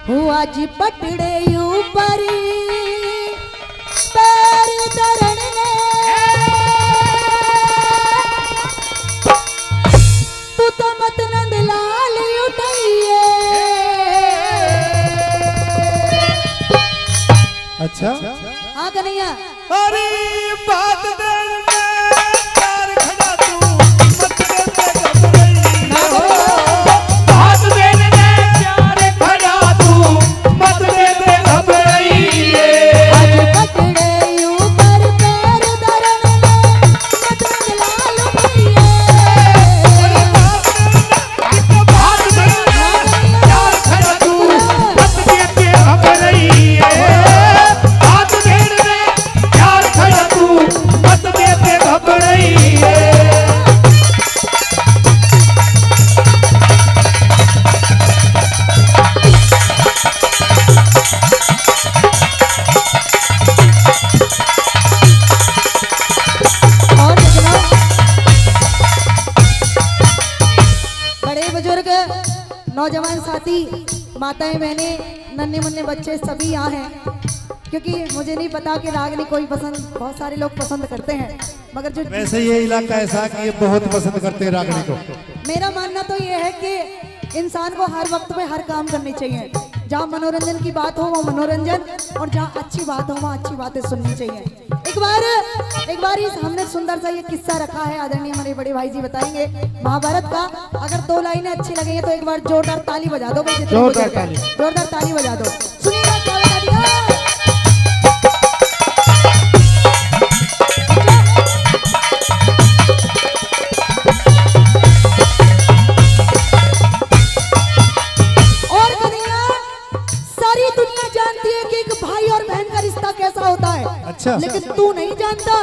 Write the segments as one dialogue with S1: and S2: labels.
S1: हुआ जी पटड़े ऊपर पैर धरने तू तो मत नंद लाल उठाइए।
S2: अच्छा
S1: हाँ कन्हैया
S2: अरे बात देने प्यार खड़ा तू मत देते घबराई हो। बात देने प्यार खड़ा तू मत देते घबराई।
S1: आज पटड़े ऊपर पैर धरने मत नंद लाल उठाइए।
S2: बात देने प्यार खड़ा तू मत देते घबराई। बात देने प्यार खड़ा तू मत देते घबराई।
S1: और देखना बड़े बुजुर्ग नौजवान साथी माताएं बहनें नन्हे मुन्ने बच्चे सभी यहाँ हैं, क्योंकि मुझे नहीं पता कि रागनी कोई पसंद बहुत सारे लोग पसंद करते हैं, मगर जो
S2: वैसे ये इलाका ऐसा कि ये बहुत पसंद करते हैं रागनी को।
S1: मेरा मानना तो ये है कि इंसान को हर वक्त में हर काम करनी चाहिए। जहाँ मनोरंजन की बात हो वो मनोरंजन, और जहाँ अच्छी बात हो वहाँ अच्छी बातें सुननी चाहिए। एक बार इस हमने सुंदर सा ये किस्सा रखा है, आदरणीय हमारे बड़े भाई जी बताएंगे महाभारत का। अगर दो लाइनें अच्छी लगेंगी तो एक बार जोरदार ताली बजा दो भाई, जोरदार ताली बजा दो। सुनिएगा क्या बता दिया। और कन्हैया सारी दुनिया जानती है कि एक भाई और बहन का रिश्ता कैसा होता है।
S2: अच्छा
S1: लेकिन तू नहीं जानता,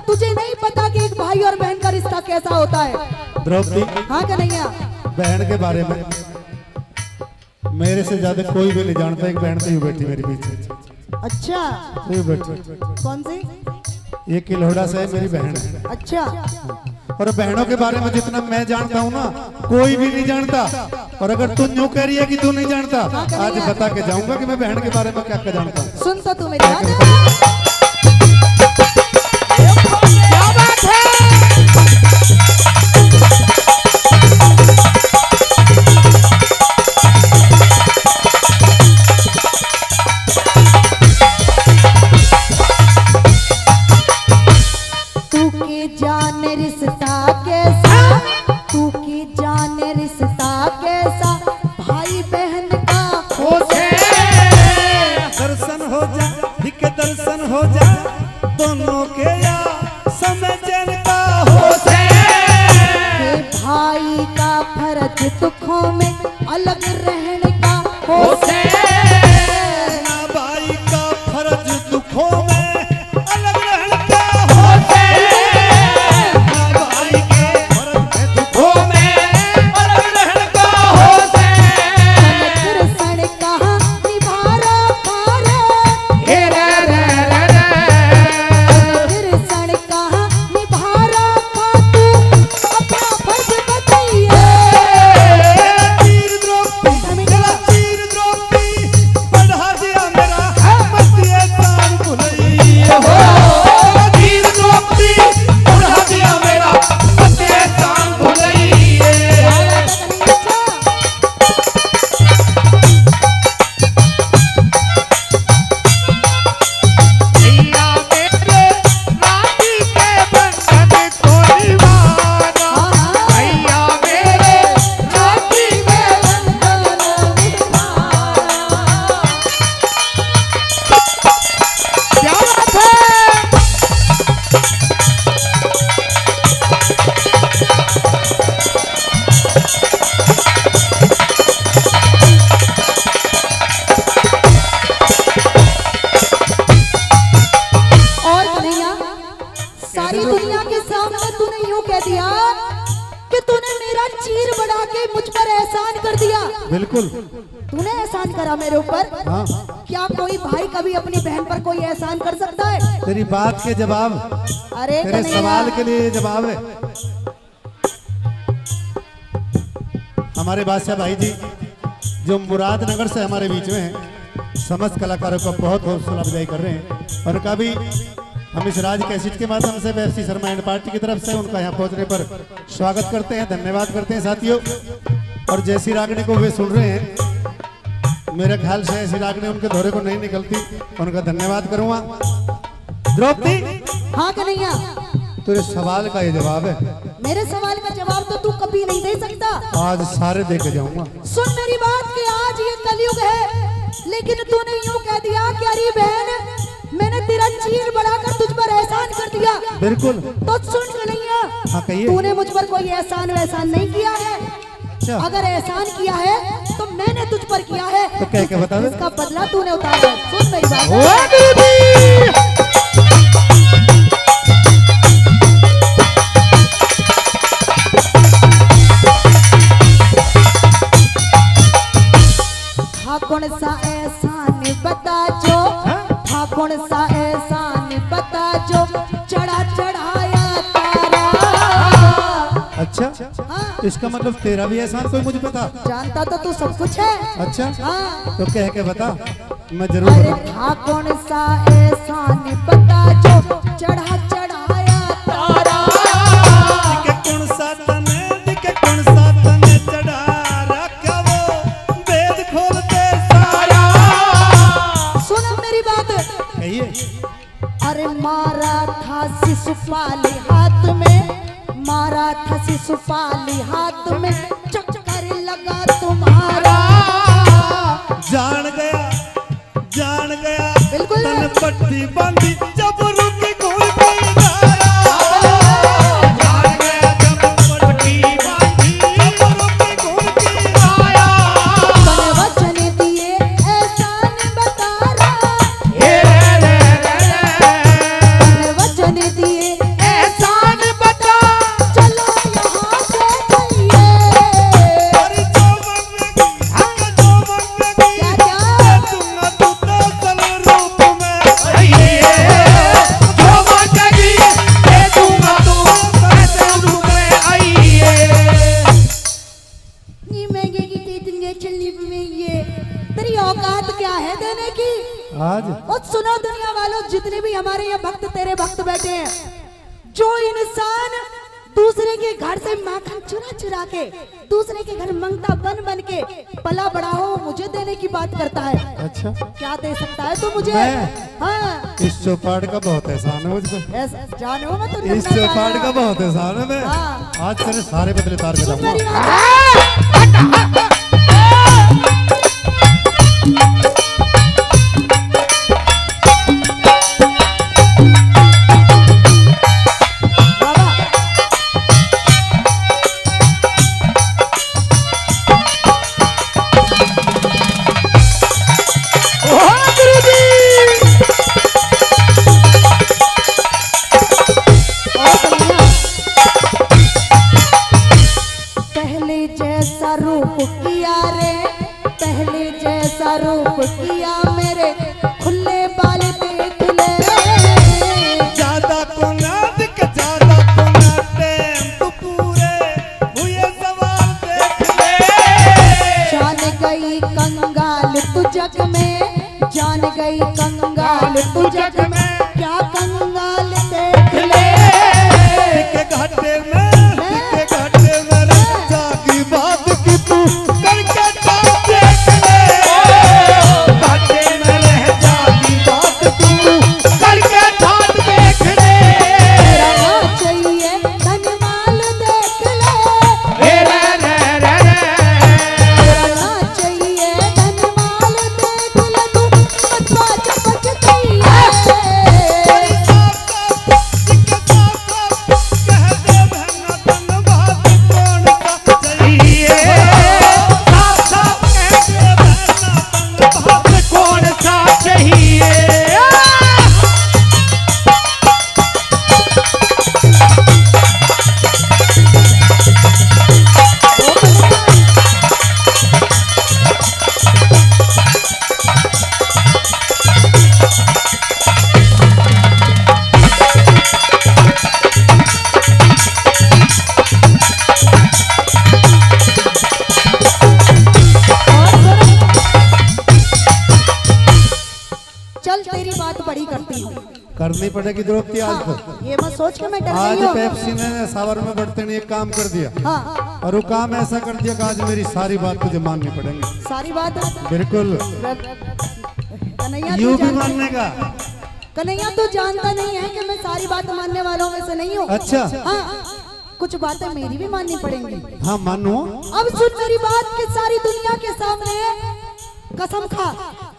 S1: तुझे नहीं पता कि एक भाई और बहन का रिश्ता कैसा होता है।
S2: द्रौपदी
S1: हाँ कन्हैया
S2: बहन के बारे में मेरे से ज्यादा कोई भी नहीं जानता। एक बहन तो यूं बैठी मेरे पीछे,
S1: अच्छा
S2: यूं बैठी।
S1: कौन सी?
S2: ये किलोड़ा से मेरी बहन है।
S1: अच्छा
S2: और बहनों के बारे में जितना मैं जानता हूँ ना कोई भी नहीं जानता। और अगर तू यूं कह रही है कि तू नहीं जानता, आज बता के जाऊंगा कि मैं बहन के बारे में क्या क्या जानता हूँ।
S1: सुन तो तू मेरी बात।
S2: क्या बात है?
S1: तू की जाने रिश्ता कैसा, तू की जाने रिश्ता कैसा, भाई बहन का
S2: दर्शन हो जा, दिख दर्शन हो जा, दोनों के या समझन का हो से।
S1: के भाई का फर्ज दुखों में अलग रहने का हो से।
S2: ना भाई का फर्ज दुखों में अलग रहने का हो से। ना भाई के फर्ज दुखों में अलग रहने का हो से।
S1: कृष्ण कहा निभारा पारा,
S2: हे रे रे रे रे।
S1: कृष्ण कहा निभारा पा, तू अपना फर्ज बताइए।
S2: तीर द्रौपदी चला, तीर द्रौपदी बढ़ा दिया मेरा मत ये तान भुलई हो। तीर द्रौपदी बढ़ा दिया मेरा मत ये तान भुलई। भैया मेरे राखी के बंधन को निभाना, भैया मेरे राखी के क्या बात है?
S1: और कन्हैया सारी दुनिया के सामने तूने यूं कह दिया कि तूने मेरा चीर बढ़ा के मुझ पर एहसान कर दिया।
S2: बिल्कुल
S1: तूने एहसान करा मेरे ऊपर।
S2: हाँ।
S1: क्या कोई भाई कभी अपनी बहन पर कोई एहसान कर सकता है?
S2: तेरी बात के जवाब,
S1: अरे
S2: तेरे
S1: कन्हैया,
S2: सवाल के लिए जवाब है। हमारे बादशाह भाई जी
S3: जो मुरादनगर से हमारे बीच में हैं, समस्त कलाकारों को बहुत हौसला अफजाई कर रहे हैं। उनका भी हम इस राज कैसेट के माध्यम से वेफसी शर्मा एंड पार्टी की तरफ से उनका यहाँ पहुँचने पर स्वागत करते हैं, धन्यवाद करते हैं साथियों। और जैसी रागनी को वे सुन रहे हैं, मेरे ख्याल से ऐसी रागनी उनके धोरे को नहीं निकलती, उनका धन्यवाद करूंगा। द्रौपदी,
S1: हाँ कन्हैया,
S3: तेरे सवाल का ये जवाब है।
S1: मेरे सवाल का जवाब तो तू कभी नहीं दे सकता।
S3: आज सारे दे के जाऊंगा।
S1: सुन मेरी बात कि आज ये कलयुग है, लेकिन तूने यूं कह दिया कि अरे बहन मैंने तेरा चीर बढ़ाकर तुझ पर एहसान कर दिया।
S3: बिल्कुल।
S1: तो सुन कन्हैया,
S3: हाँ कहिए।
S1: तूने मुझ पर कोई एहसान वैसान नहीं किया है।
S3: अच्छा।
S1: अगर एहसान किया है तो मैंने तुझ पर किया है,
S3: तो कह के बता दे।
S1: इसका बदला तूने उतारा है। सुन मेरी बात। कौन सा एहसान बता जो, हाँ कौन सा एहसान बता जो चढ़ा चढ़ाया तारा।
S3: अच्छा,
S1: हाँ।
S3: इसका मतलब तेरा भी एहसान कोई मुझे पता।
S1: जानता तो तू सब कुछ है।
S3: अच्छा,
S1: हाँ।
S3: तो कह के बता, मैं जरूर
S1: अरे
S3: बताऊं।
S1: हाँ कौन सा एहसान बता जो चढ़ा चढ़ाया तारा।
S2: कौन सा तने चढ़ा रखा वो वेद खोलते सारा।
S1: सुनो मेरी बात।
S3: कहिए।
S1: अरे मारा था शिशुपाली हाथ में, मारा था शिशुपाली हाथ में, चक्कर लगा तुम्हारा।
S2: जान गया
S1: बिल्कुल।
S2: तन पट्टी बांधी जब रुकी कोई धारा। जान गया जब पट्टी बांधी जब रुकी कोई धारा।
S1: तने वचन दिए एहसान बता रहा, तने वचन दिए
S2: एहसान बता।
S1: चलो यहाँ से जाइए।
S2: अरे जो मंगेगी
S1: क्या क्या?
S2: दूंगा तू तो सल रूप में। जो मंगेगी दे दूंगा तू सल रूप में।
S1: ये महंगे की तेरे चलनी में ये तेरी औकात क्या है देने की।
S3: आज
S1: और सुनो दुनिया वालों, जितने भी हमारे यहाँ भक्त तेरे भक्त बैठे हैं, जो इंसान दूसरे के घर से माखन चुरा चुरा के दूसरे के घर मंगता बन बन के पला बड़ा हो, मुझे देने की बात करता है।
S3: अच्छा,
S1: क्या दे सकता है तू मुझे?
S3: मैं?
S1: हाँ
S3: इस चौपाट का बहुत एहसान है मुझको।
S1: जानो मैं तो
S3: इस
S1: नन्ना
S3: चौपाट
S1: साया।
S3: का बहुत एहसान है। मैं
S1: हाँ।
S3: आज तेरे सारे बदले तार के
S1: सुन मेरी
S3: जाऊंगा।
S1: बात। बाबा, पहले जैसा रूप किया रे, पहले जैसा रूप किया मेरे खुले बाल देख ले।
S2: ज्यादा को ना दिख ज्यादा को ना टेम्पो पूरे हुए सवाल देख ले।
S1: जान गई कंगाल तू जग में, जान गई कंगाल तू जग में, क्या कंगाल देख ले।
S2: दिखे घाटे में रक्षा की बात की तू करके तो देख ले। घाटे में रक्षा की बात तू करके तो देख ले।
S1: तेरा ना चाहिए धनमाल देख ले। तेरा ना चाहिए धनमाल देख ले, तू बचपा चपच गई है। चल तेरी बात बड़ी करती हूँ।
S3: करनी पड़ेगी द्रौपदी आज तो।
S1: हाँ, ये मत सोच के मैं डर
S3: आज
S1: रही हूँ।
S3: पेप्सी ने सावर में बढ़ते ने एक काम कर दिया,
S1: हाँ,
S3: और वो काम ऐसा कर दिया कि आज मेरी सारी बात तुझे माननी पड़ेगी।
S1: सारी बात
S3: बिल्कुल,
S1: कन्हैया
S3: यूं
S1: तू
S3: भी
S1: जानता-
S3: मानने का।
S1: कन्हैया तो जानता नहीं है कि मैं सारी बात मानने वालों में से नहीं हूँ।
S3: अच्छा।
S1: हाँ, कुछ बातें मेरी भी माननी पड़ेंगी।
S3: हाँ मानो।
S1: अब सुन मेरी बात कि सारी दुनिया के सामने कसम खा,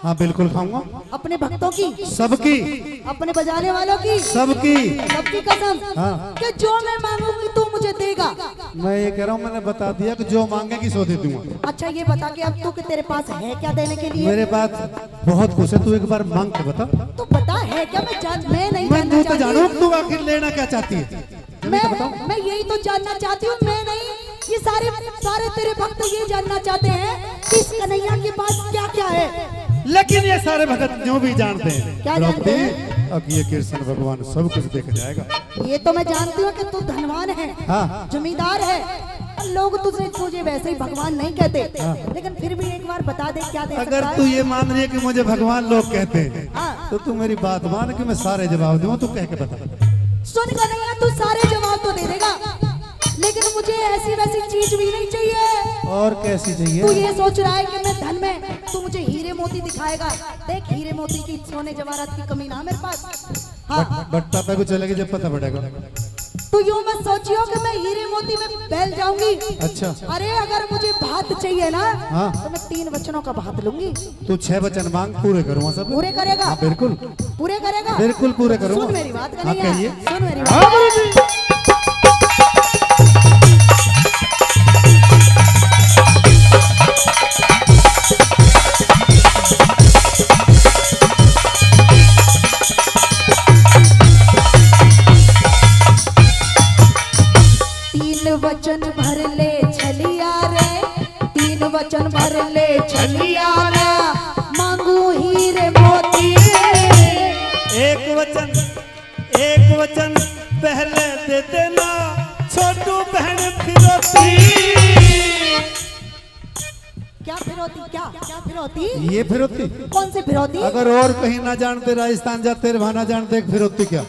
S3: हाँ बिल्कुल खाऊंगा,
S1: अपने भक्तों की,
S3: सबकी,
S1: अपने बजाने वालों की,
S3: सबकी।
S1: सबकी कसम
S3: हाँ।
S1: कि जो मैं मांगूंगी तू मुझे देगा।
S3: मैं ये कह रहा हूँ, मैंने बता दिया कि जो मांगेगी सो दे दूंगा।
S1: अच्छा ये बता कि अब तू कि तेरे पास है क्या देने के लिए?
S3: मेरे पास बहुत कुछ है, तू एक बार मांग के बता।
S1: तो पता है क्या? मैं नहीं
S3: मैं
S1: जानना
S3: तू तो जानू
S1: चाहती।
S3: तू आखिर लेना क्या चाहती है।
S1: मैं यही तो जानना चाहती हूँ। मैं नहीं, ये सारे तेरे भक्त ये जानना चाहते हैं कि इस कन्हैया के पास क्या क्या है।
S3: लेकिन ये सारे भगत जो भी जानते हैं
S1: क्या जानते हैं?
S3: अब ये कृष्ण भगवान सब कुछ देख जाएगा।
S1: ये तो मैं जानती हूँ कि तू धनवान है,
S3: हाँ।
S1: जमींदार है। लोग तुझे वैसे ही भगवान नहीं कहते, लेकिन फिर भी एक बार बता दे क्या दे
S3: अगर
S1: सकता
S3: तू
S1: है?
S3: ये मान रही है कि मुझे भगवान लोग कहते हैं,
S1: हाँ।
S3: तो तू मेरी बात मान कि मैं सारे जवाब दूं। तू कह के बता।
S1: सुन कन्हैया, तू सारे जवाब तो दे देगा, लेकिन मुझे ऐसी वैसी चीज भी नहीं चाहिए।
S3: और कैसी
S1: तू
S3: चाहिए?
S1: ये सोच रहा है कि मैं धन में तू मुझे हीरे मोती दिखाएगा। देख, हीरे मोती की, सोने जवाहरात की कमी ना मेरे पास। हाँ,
S3: बट्टा पे को चलेगी जब पता पड़ेगा।
S1: तू यूं मत सोचियो कि मैं हीरे मोती में बैल जाऊंगी।
S3: अच्छा।
S1: अरे अगर मुझे भात चाहिए ना,
S3: हाँ।
S1: तो मैं 3 वचनों का भात लूंगी।
S3: तू 6 वचन मांग, पूरे करूंगा सब।
S1: पूरे करेगा?
S3: हाँ, बिल्कुल
S1: पूरे करेगा?
S3: बिल्कुल पूरे करूंगा।
S1: सुन मेरी बात
S3: हाँ,
S1: कन्हैया,
S3: कहिए।
S1: सुन मेरी बात। वचन भर ले छलिया रे, 3 वचन भर ले छलिया ना, मांगू हीरे मोती।
S2: एक वचन पहले दे देना, छोटू बहन फिरौती।
S1: क्या फिरौती? क्या फिरौती?
S3: ये फिरौती?
S1: कौन सी फिरौती?
S3: अगर और कहीं ना जानते, राजस्थान जाते, वहां ना जानते, फिरौती क्या?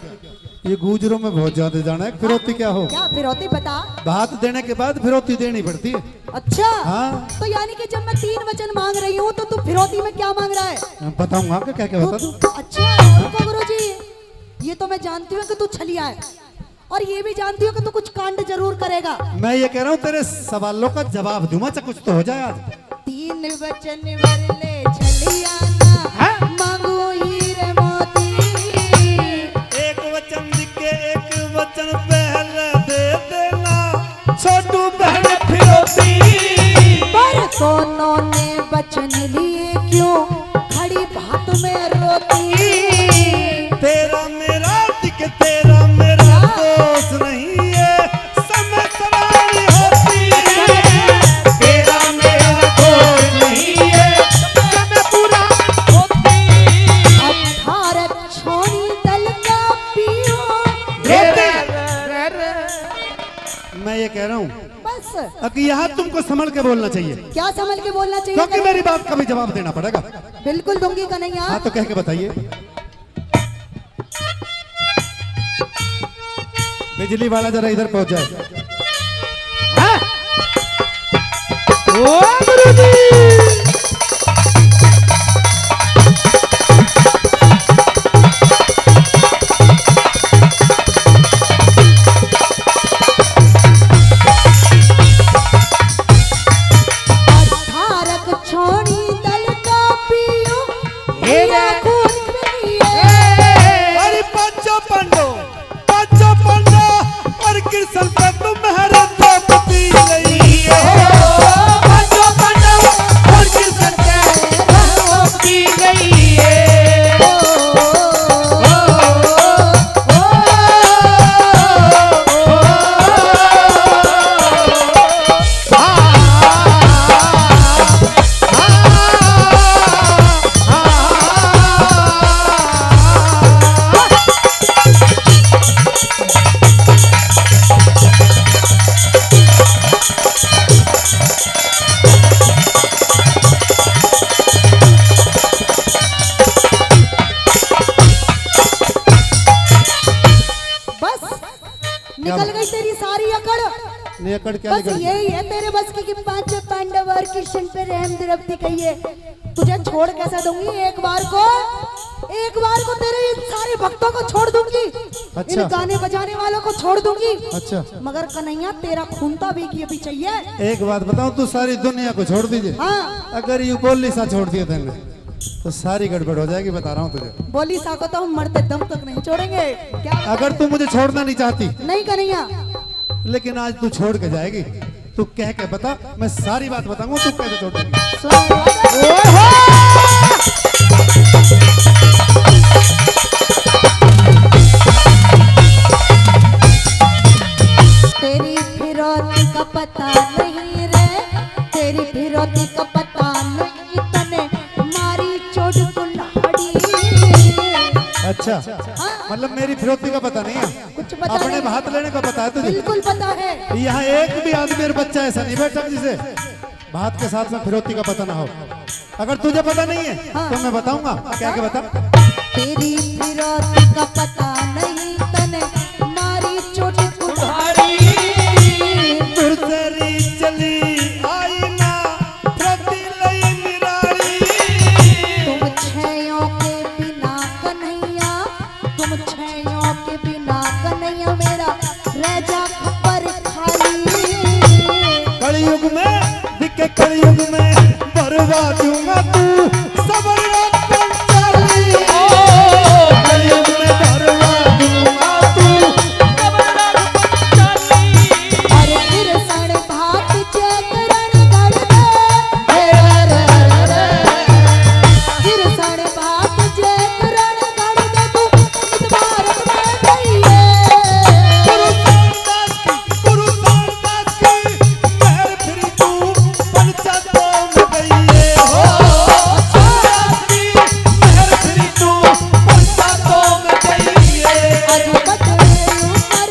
S3: ये गुजरों में बहुत ज्यादा जाना है। फिरौती क्या हो?
S1: क्या फिरौती बता।
S3: भात देने के बाद फिरौती देनी पड़ती है।
S1: अच्छा।
S3: हाँ।
S1: तो यानी कि जब मैं 3 वचन मांग रही हूँ तो तू फिरौती में क्या मांग रहा है?
S3: बताऊंगा क्या क्या बता दूं।
S1: अच्छा रुको गुरुजी, ये तो मैं जानती हूँ कि तू छलिया है, और ये भी जानती हूँ कि तू कुछ कांड जरूर करेगा।
S3: मैं ये कह रहा हूँ तेरे सवालों का जवाब दूंगा, चाहे कुछ तो हो जाए आज।
S1: 3 वचन भर ले छलिया ना, मांगू हीरे मोती।
S2: एक वचन दिखे, एक वचन पहले दे देना, छोटू बहन फिरौती।
S1: पर दोनों ने वचन लिए क्यों खड़ी बात में रोती।
S2: तेरा मेरा दिख, तेरा मेरा दोस्त नहीं है, समय सवारी होती। तेरा मेरा दोस्त नहीं है, समय पूरा होती।
S1: 18 छोड़ी दल का पियो।
S3: मैं ये कह रहा हूँ
S1: बस
S3: अब यहाँ तुमको संभल के बोलना चाहिए,
S1: क्या संभल के बोलना चाहिए?
S3: क्योंकि मेरी बात का भी जवाब देना पड़ेगा।
S1: बिल्कुल दूंगी कन्हैया।
S3: हाँ तो कह के बताइए। बिजली वाला जरा इधर पहुंच जाए।
S2: ओ गुरुजी।
S1: छोड़ी दल का पियो।
S2: अरे पांचों पांडव और कृष्ण पे तुम्हारा द्रौपदी गई है। पांचों पांडव और कृष्ण पे द्रौपदी गई है।
S3: नेकड़ क्या
S1: बस
S3: निकल
S1: यही है तेरे बस की कि पांच पांडव और कृष्ण पे रहम द्रौपदी कहिए। तुझे छोड़ कैसे दूंगी? एक बार को तेरे इन सारे भक्तों को छोड़ दूंगी।
S3: अच्छा।
S1: इन गाने बजाने वालों को छोड़ दूंगी।
S3: अच्छा
S1: मगर कन्हैया तेरा खून तो भी चाहिए।
S3: एक बात बताऊं, तू सारी दुनिया को छोड़ दीजिए,
S1: हाँ
S3: अगर यू बोली सा छोड़ दिया तेने तो सारी गड़बड़ हो जाएगी, बता रहा हूँ तुझे।
S1: बोली सा को तो हम मरते दम तक नहीं छोड़ेंगे। क्या
S3: अगर तू मुझे छोड़ना नहीं चाहती,
S1: नहीं कन्हैया,
S3: लेकिन आज तू छोड़ के जाएगी, तू कह के बता, मैं सारी बात बताऊंगा, तू कैसे छोड़ देगी।
S1: तेरी फिरौती का पता नहीं रे, तेरी फिरौती का पता नहीं, तने मारी चोट कुल्हाड़ी।
S3: अच्छा मतलब मेरी फिरौती का पता नहीं है,
S1: कुछ पता
S3: अपने
S1: नहीं।
S3: भात लेने का पता है तुझे?
S1: बिल्कुल पता है।
S3: यहाँ एक भी आदमी और बच्चा ऐसा नहीं बैठा जिसे भात के साथ में फिरौती का पता ना हो। अगर तुझे पता नहीं है
S1: हाँ।
S3: तो मैं बताऊंगा। क्या क्या बता?
S1: तेरी फिरौती का पता नहीं, तने मारी चोट कुल्हाड़ी।
S2: दुर्धरी चली आई ना प्रति लई निराली।
S1: तुम छैयों के बिना कन्हैया, तुम छैयों के बिना कन्हैया, मेरा रह जा खबर खाली।
S2: कलयुग में दिखे कलयुग में बर्बाद दूंगा तू सबर रखन चली। कलयुग में बर्बाद दूंगा तू सबर रखन चली।
S1: अरे फिर सण भात चकरण कर दे, फिर सण भात चकरण कर दे, तू इतबार में गईए।
S2: गुरु रामदास की मेहर फिरी तू पंचायतों में गई है। हो मेहर फिरी तू पंचायतों में गई है।
S1: अज बटवे ऊपर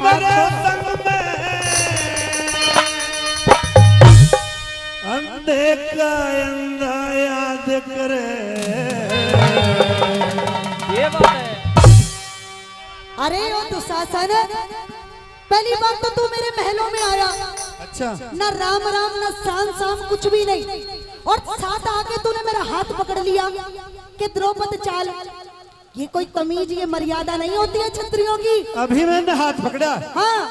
S1: मेरे
S2: अंधे का अंधा याद करे। ये बात है।
S1: अरे ओ दुशासन, पहली बात तो तू मेरे महलों में आया,
S3: अच्छा
S1: न राम राम न शाम शाम कुछ भी नहीं, और साथ आके तूने मेरा हाथ पकड़ लिया कि द्रौपदी चाल। ये कोई तमीज, ये मर्यादा नहीं होती है क्षत्रियों की।
S3: अभी मैंने हाथ पकड़ा,
S1: हाँ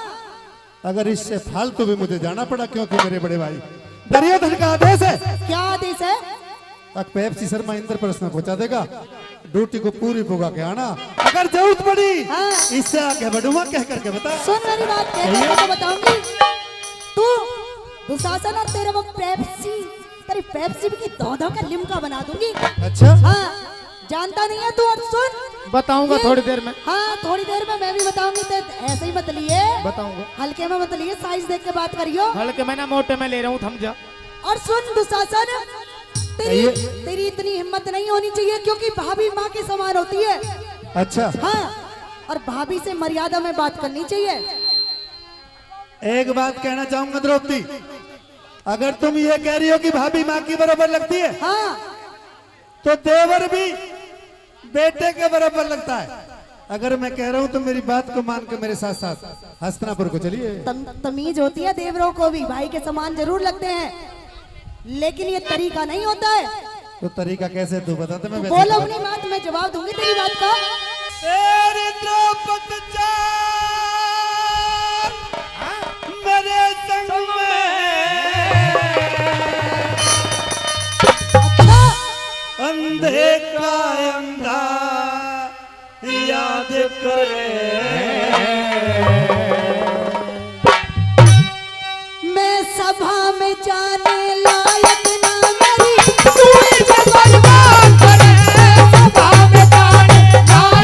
S3: अगर इससे फालतू भी मुझे जाना पड़ा, क्योंकि मेरे बड़े भाई दुर्योधन का आदेश है।
S1: क्या आदेश है?
S3: अब पेप्सी शर्मा इंद्र प्रश्न पहुंचा देगा, ड्यूटी को पूरी पुगा के आना, अगर जरूरत पड़ी
S1: हाँ।
S3: इससे आगे बढ़ूंगा, कह करके बता।
S1: सुन मेरी बात, कहकर तो बताऊंगी। तू दुशासन और तेरे वो पेप्सी, तेरी पेप्सी की दो का लिमका बना दूंगी।
S3: अच्छा
S1: हाँ जानता नहीं है तू, और सुन
S4: बताऊंगा
S1: ये-
S4: थोड़ी देर में।
S1: हाँ थोड़ी देर में मैं भी बताऊंगी, तो ऐसे ही मत लिए,
S4: बताऊंगा।
S1: हल्के में मत लिए, साइज देख के बात करियो।
S4: हल्के में ना मोटे में ले रहा हूँ, थम जा।
S1: और सुन दुशासन, तेरी इतनी हिम्मत नहीं होनी चाहिए, क्योंकि भाभी माँ के समान होती है।
S3: अच्छा
S1: हाँ, और भाभी से मर्यादा में बात करनी चाहिए।
S3: एक बात कहना चाहूंगा द्रौपदी, अगर तुम ये कह रही हो कि भाभी माँ की बराबर लगती है,
S1: हाँ
S3: तो देवर भी बेटे के बराबर लगता है। अगर मैं कह रहा हूं तो मेरी बात को मान के मेरे साथ साथ हस्तिनापुर को चलिए।
S1: तमीज होती है, देवरों को भी भाई के समान जरूर लगते हैं, लेकिन ये तरीका नहीं होता है।
S3: तो तरीका कैसे तू बता, तो मैं वैसे
S1: बोलो
S3: बता-
S1: अपनी बात, मैं जवाब दूंगी तेरी बात का।
S2: तेरी द्रौपदी चाल मेरे संग में
S1: अच्छा
S2: अंधे का अंधा याद करे।
S1: मैं सभा में जाने लायक ना मेरी, तू ही जब बर्बाद करे। सभा में जाने लायक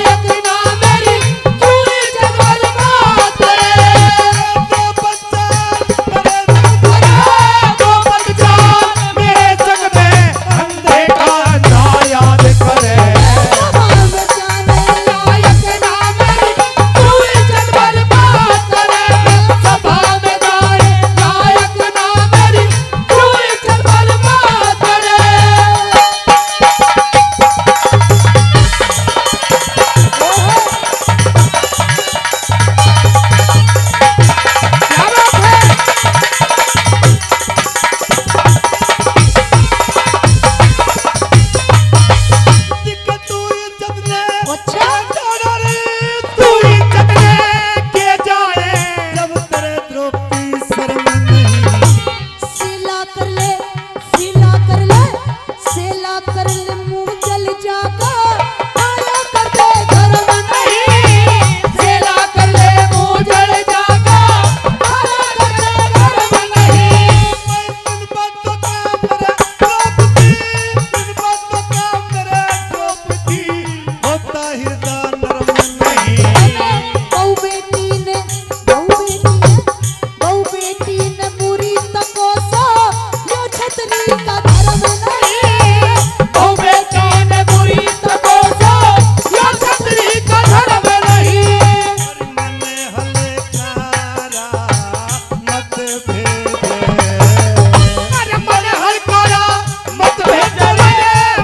S3: भेजे।
S2: अरे मन हलकारा मत भेजे रे,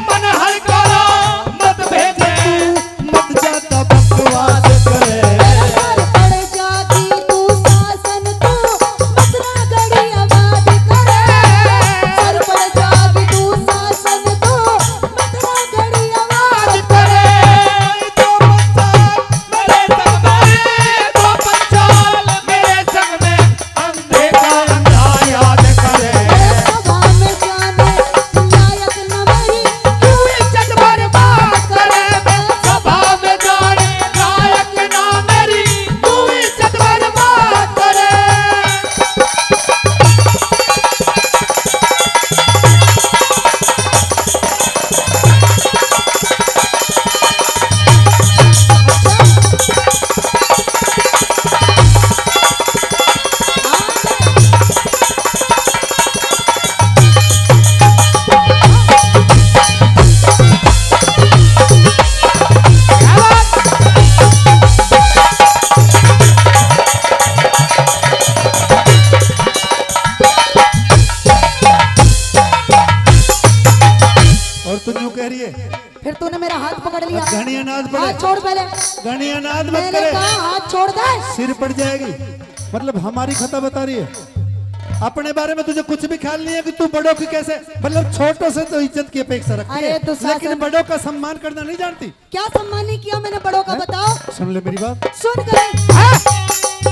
S2: मन हलकारा मत भेजे,
S3: मत जाता बकवास करे।
S1: सर पड़ जागी तू शासन तू मथुरा गढ़ी आबाद करे। सर पड़ जागी तू शासन तू मथुरा गढ़ी आबाद करे।
S2: दो पंचाल मेरे संग में अंधे का अंधा याद करे।
S1: सभा में जाने लायक न मेरी
S2: क्यों इज्जत बर्बाद करे, सभा में जाने लायक ना मेरी, क्यों इज्जत बर्बाद करे।
S3: और तू यूं कह रही है
S1: फिर तूने मेरा हाथ पकड़ लिया।
S3: घनी अनाज पड़े।
S1: हाथ छोड़ पहले।
S3: घनी अनाज मत
S1: मैंने
S3: करे,
S1: कहा हाथ छोड़ दे।
S3: सिर पड़ जाएगी। मतलब हमारी खता बता रही है। अपने बारे में तुझे कुछ भी ख्याल नहीं है कि तू बड़ों की कैसे, मतलब छोटों से तो इज्जत की अपेक्षा रखती
S1: अरे
S3: है,
S1: तो
S3: लेकिन
S1: शासन-
S3: बड़ों का सम्मान करना नहीं जानती।
S1: क्या सम्मान नहीं किया मैंने बड़ों का, बताओ।
S3: सुन ले मेरी बात।
S1: सुन कर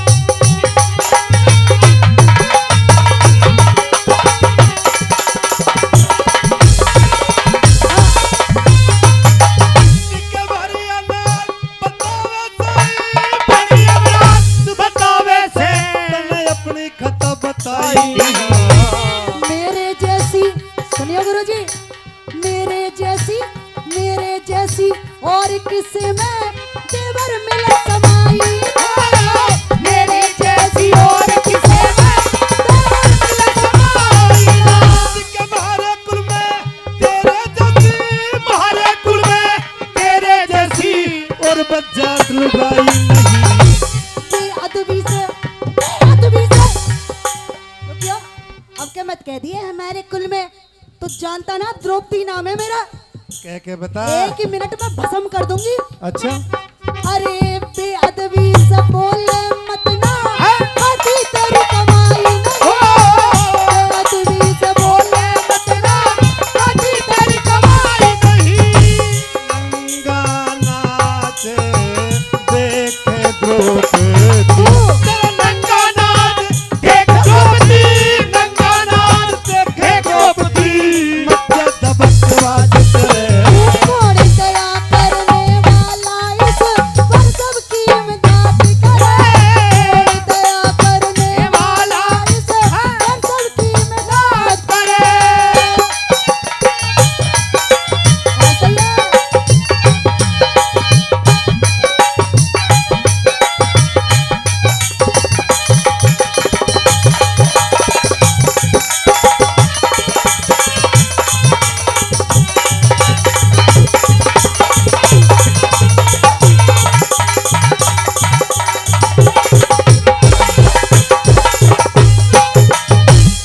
S2: के भरी अनाज बतावे सही, भरी अनाज बतावे से,
S3: तने अपनी खता बताई।
S1: मेरे जैसी, सुनिए गुरुजी, मेरे जैसी और किसी में देवर मिले समाई।
S2: मेरे जैसी और किसे में देवर मिले समाई। के मारे कुल में तेरे जैसी, मारे कुल में तेरे जैसी,
S3: और बच्चा लुगाई नहीं।
S1: बेअदबी से तो क्या अब क्या मत कह दिए हमारे कुल में। तू जानता ना द्रौपदी नाम है मेरा।
S3: कह के बता।
S1: एक ही मिनट में भस्म कर दूंगी।
S3: अच्छा
S1: अरे बेअदबी से बोले मत ना, आती तेरी कमाई नहीं। बेअदबी से बोले मत ना, आती तेरी कमाई
S2: नहीं।
S3: नंगा नाच देखे द्रौपदी।
S2: तेरा नंगा नाच देख द्रौपदी, नंगा नाच देखे द्रौपदी।
S3: मत जाता बकवास करे।
S1: छोड़ दया करने वाला इस पर सबकी इमदाद करे। छोड़ दया करने वाला इस पर सबकी इमदाद
S2: करे।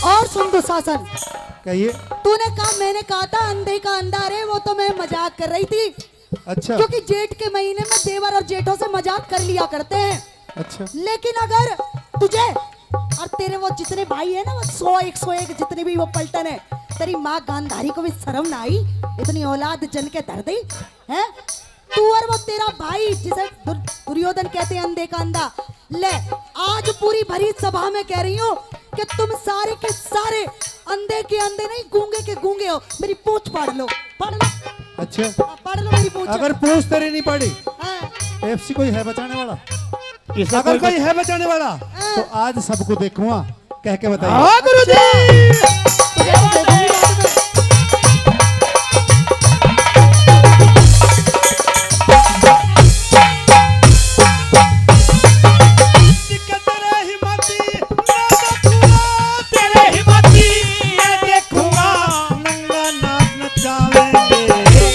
S1: और सुन दुशासन,
S3: कहिए।
S1: तूने कहा मैंने कहा था अंधे का अंधा रे, वो तो मैं मजाक कर रही थी।
S3: अच्छा
S1: क्योंकि जेठ के महीने में देवर और जेठों से मजाक कर लिया करते हैं।
S3: अच्छा।
S1: लेकिन अगर तुझे और तेरे वो जितने भाई है ना, वो 100-101 जितने भी वो पलटन है, तेरी माँ गांधारी को भी शर्म ना आई, इतनी औलाद जन के धर दी है। तू और वो तेरा भाई जिसे दुर्योधन कहते हैं अंधे का अंधा, ले आज पूरी भरी सभा में कह रही हूँ कि तुम सारे के सारे अंधे के अंधे नहीं, गूंगे के गूंगे हो। मेरी पूंछ पढ़ लो, पढ़ लो।
S3: अच्छा
S1: पढ़ लो मेरी पूंछ।
S3: अगर पूछ तेरी नहीं पड़ी,
S1: हाँ।
S3: एफसी कोई है बचाने वाला?
S4: इसका
S3: अगर
S4: कोई
S3: कोई है बचाने वाला तो आज सबको देखूंगा, कह के बताइए।
S2: हाँ गुरुजी।
S1: तुझे तो देखूंगी आज मैं।
S2: तेरे हिम्मती ये देखूंगा।
S3: नंगा नाच नचावेंगे।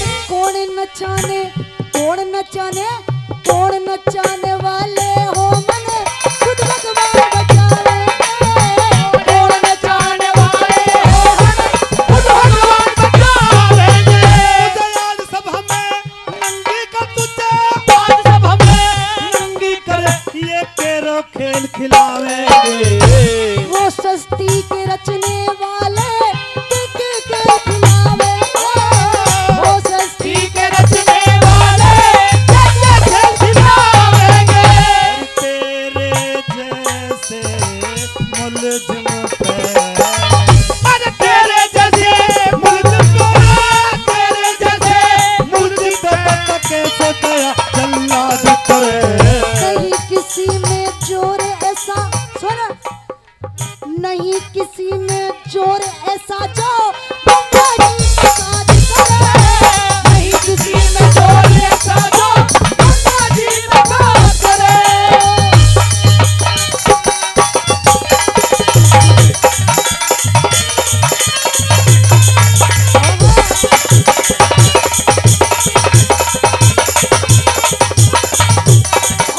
S1: कौन नचाने वाले हो मने खुद भगवान बचाएंगे। सृष्टि के रचने वाले के खिलावे वो सृष्टि के रचने वाले के खिलावेंगे
S2: तेरे जैसे मुलजिम पे
S4: अरे तेरे जैसे मुल्क
S2: तेरे जैसे मुलजिम पे कैसे दया जल्लाद करे
S1: नहीं किसी में जोर ऐसा सुन नहीं किसी में जोर ऐसा जो बंदा जी साथ करे नहीं किसी में जोर ऐसा जो बंदा जी साथ करे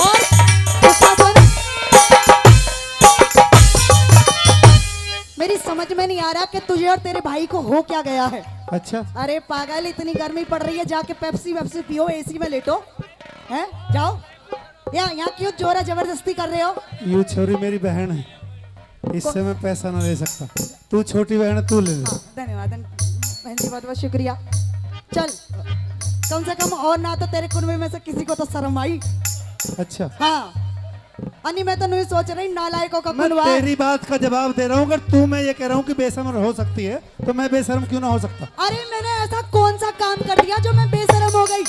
S1: और दूसरा सुन मेरी समझ में नहीं आ रहा कि तुझे और तेरे भाई को हो क्या गया है।
S3: अच्छा
S1: अरे पागल इतनी गर्मी पड़ रही है जाके पेप्सी वेप्सी पियो एसी में लेटो हैं जाओ यहाँ क्यों जोरा जबरदस्ती कर रहे हो।
S3: यू छोरी मेरी बहन है, इससे मैं पैसा ना ले सकता। तू छोटी बहन है, तू ले ले।
S1: धन्यवाद बहन जी, बहुत बहुत शुक्रिया। चल कम से कम और ना तो तेरे कुनबे में से किसी को तो शर्म आई।
S3: अच्छा
S1: हाँ अनि मैं तो नहीं सोच रही नालायकों का
S3: मैं
S1: कुनबा।
S3: तेरी बात का जवाब दे रहा हूँ। अगर तू मैं ये कह रहा हूँ कि बेशर्म हो सकती है तो मैं बेशर्म क्यों ना हो सकता।
S1: अरे मैंने ऐसा कौन सा काम कर दिया जो मैं बेशर्म हो गई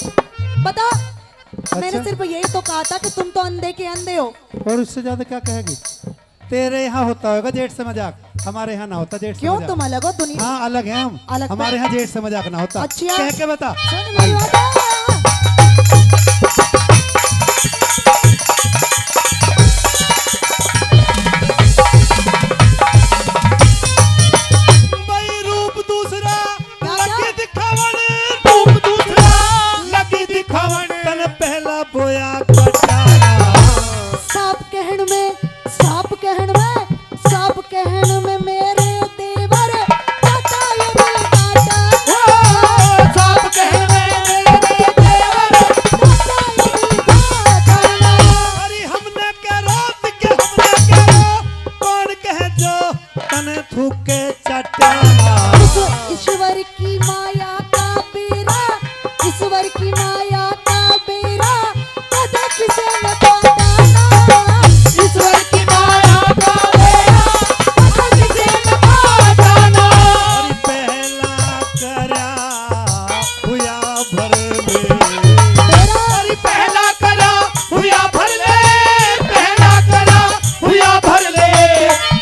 S1: बता। मैंने सिर्फ यही तो कहा था कि तुम तो अंधे के अंधे हो।
S3: और उससे ज्यादा क्या कहेगी। तेरे यहाँ होता होगा जेठ से मजाक, हमारे यहाँ ना होता जेठ से
S1: क्यों
S3: मजाक।
S1: तुम अलग हो दुनिया।
S3: हाँ अलग हैं हम,
S1: अलग
S3: हमारे यहाँ जेठ से मजाक ना होता।
S1: अच्छा।
S3: कह के बता।
S1: सुन मेरी बात।
S2: भाई रूप दूसरा
S1: क्या?
S2: लगी दिखावन रूप दूसरा लगी दिखावन तन पहला बोया कटाना
S1: साप कहन में साप कहन में साप कहन में मेरे देवर काटा ये दिल काटा
S2: साप कहने मेरे देवर
S1: काटा ये दिल काटा।
S2: अरे हमने कह रात के हमने कह कौन कह जो तने थूके चटाना
S1: ईश्वर की माया का बेरा ईश्वर की माया का बेरा कदे किसे न काटाना ईश्वर की माया का बेरा कदे किसे न काटाना।
S2: अरे पहला करा हुआ भर में अरे पहला करा हुआ भर ले पहला करा हुआ भर ले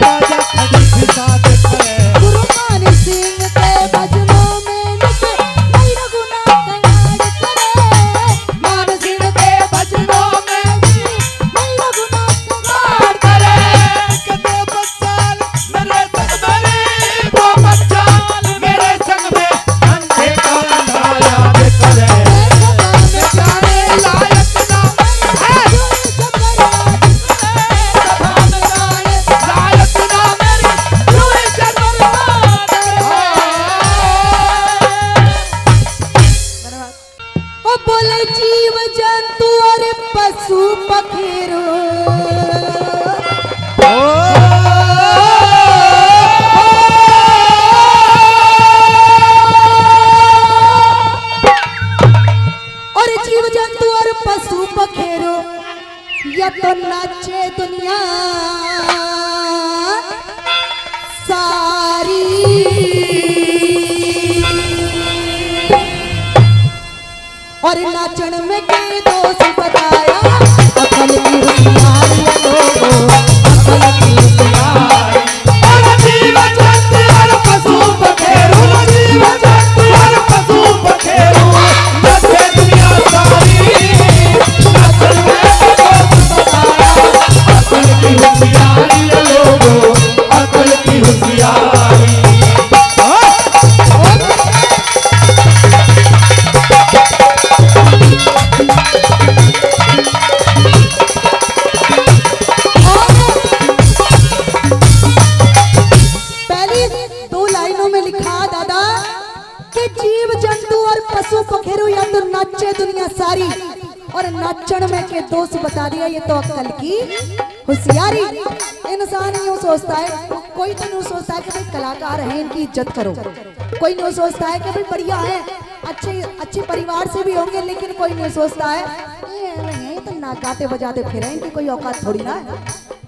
S2: राजा खड़ी फिसा करे
S1: गुरु मान सिंह के भजनों में नित नहीं रघुना कनाड़ करे मान सिंह के भजनों में नित नहीं रघुना कनाड़ करे।
S2: कदे बच्चाल मेरे संग मेरे वो बच्चाल मेरे संग में अंधे का अंधाया करे बेचारे लायक ना है लायक ना मेरी पूरी
S1: ओ बोले जीव जंतु और पशु पखेरु और जीव जंतु और पशु पखेरु या तो नाचे दुनिया सारी और नाचन में के दोष बताया अकल की होशियारी लोगो अकल की होशियारी।
S2: और जीव जंतु और पशु पखेरु जीव जंतु और पशु पखेरु नचे दुनिया सारी नचन में दोस्त बताया अकल की होशियारी लोगो अकल की होशियारी
S1: पहली दो लाइनों में लिखा दादा कि जीव जंतु और पशु पखेरु या तो नाचे दुनिया सारी और नाचन में के दोष बता दिया ये तो अक्ल की होशियारी। इंसान यूं सोचता है कोई तो नहीं सोचता है कि भाई कलाकार हैं इनकी इज्जत करो, कोई नहीं सोचता है कि भाई बढ़िया है अच्छे परिवार से भी होंगे, लेकिन कोई नहीं सोचता है ये तो ना गाते बजाते फिरे, इनकी कोई औकात थोड़ी ना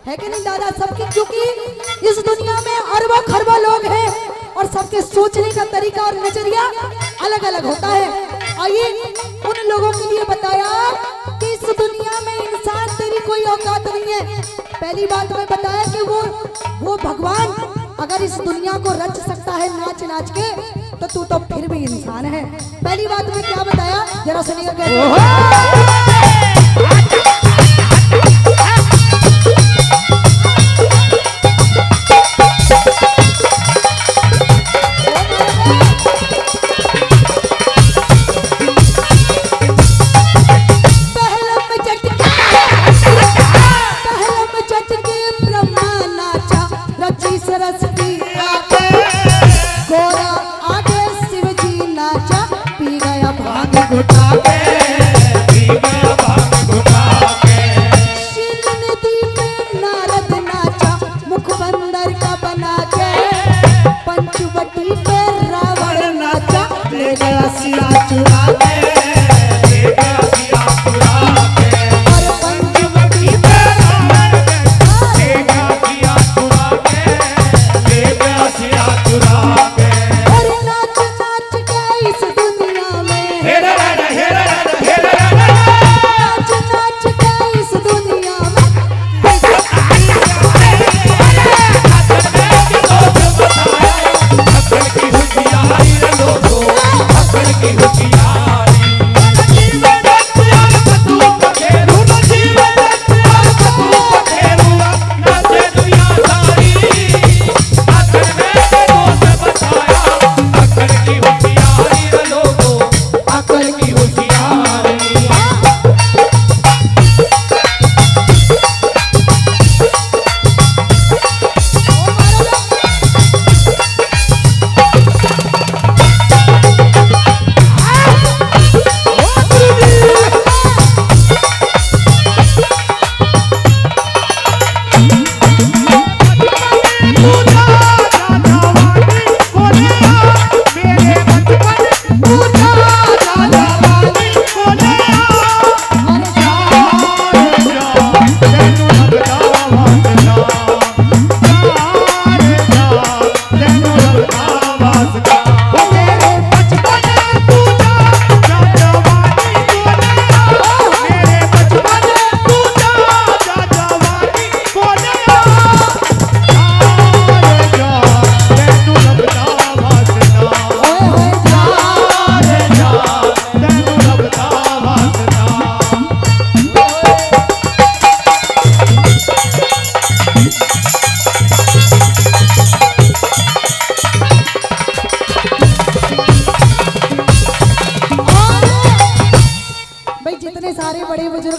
S1: है कि नहीं दादा सबकी, क्योंकि इस दुनिया में अरबों खरबों लोग हैं और सबके सोचने का तरीका और नजरिया अलग अलग होता है। आइए उन लोगों के लिए बताया कि इस दुनिया में इंसान तेरी कोई औकात नहीं है। पहली बात मैं बताया कि वो भगवान अगर इस दुनिया को रच सकता है नाच नाच के, तो तू तो फिर भी इंसान है। पहली बात मैं क्या बताया जरा सुनिएगा कैसे।